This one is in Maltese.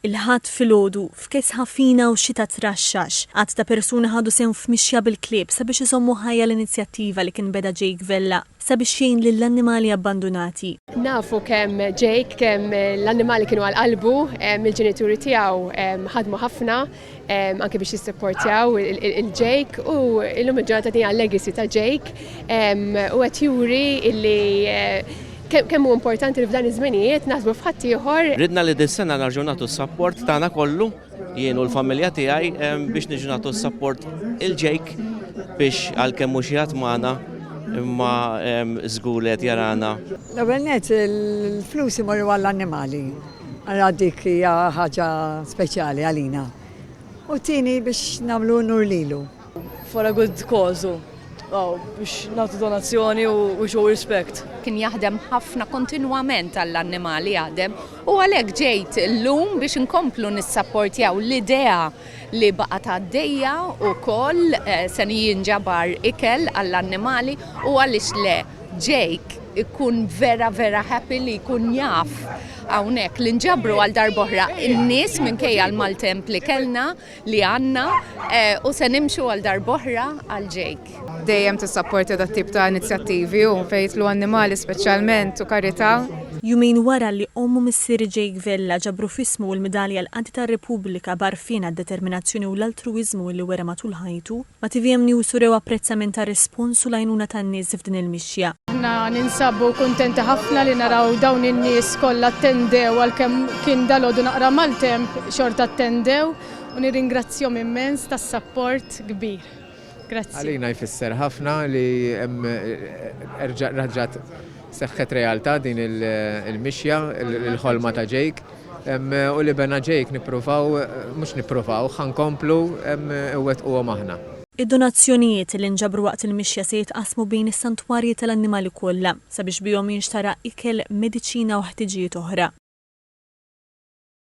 Il-ħadd filgħodu f'kejs ħafina u xita traxxax għad ta' persuna ħadu sew f'mixja bil-klieb sabiex iżommu ħajja l-inizjattiva li kien beda Jake Vella sabiex jgħin lill-annimali abbandonati. Nafu kemm Jake, kemm l-annimali kienu għal-qalbu, il-ġenituri tiegħu ħadmu ħafna anke biex jissupportjaw il-Jake u illum il-ġurnata hija l-legacy ta' Jake u qed juri illi kemm hu importanti li f'dan iż-żminijiet naħsbu f'ħadd ieħor. Ridna li dis-sena narġgħu nagħtu s-sapport tagħna kollu jien u l-familja tiegħi biex niġu nagħtu s-sapport il-Jake biex għalkemm mhux jgħid magħna imma żgur qed jarana. L-ewwel nett il-flus imorru għall-annimali. Ara dik hija ħaġa speċjali għalina. U tieni biex nagħmlu nur lilu. For a good cause. Biex nagħtu donazzjoni u show respect. Kien jaħdem ħafna kontinwament għall-annimali jaħdem u għalhekk ġejt illum biex inkomplu nissapportjaw l-idea li baqgħet għaddejja wkoll se jinġabar ikel għall-annimali u għaliex le Jake ikun vera happy li jkun jaf hawnhekk li nġabru għal darb'oħra in-nies minkejja l-maltemp li kellna li għandna u se nimxu għal darb'oħra għal Jake. Dejjem tissapporti dat tip ta' inizjattivi u fejtlu annimali speċjalment u karità. Jumejn wara li ommu missier Jake Vella ġabru f'ismu l-medalja l-Qadi tar-Repubblika barfina d-determinazzjoni u l-altruiżmu li wera matul ħajtu, ma TVM News urew apprezzament ta' respons u l-għajnuna tan-nies f'din il-mixja. Aħna ninsabu kuntenti ħafna li naraw dawn in-nies kollha attendew għalkemm kien dalgħodu naqra maltemp xorta attendew u nirringrazzjahom immens tas-sapport kbir. Grazzi. Għalina jfisser ħafna li raġġat seħħet realtà din il-mixja, il-ħolma ta' Jake, u li bena Jake mhux nippruvaw, ħankomplu wettquhom aħna. Id-donazzjonijiet li nġabru waqt il-mixja se jitqasmu bejn is-santwarji tal-annimali kollha sabiex bihom jinxtara ikel, mediċina u ħtiġijiet oħra.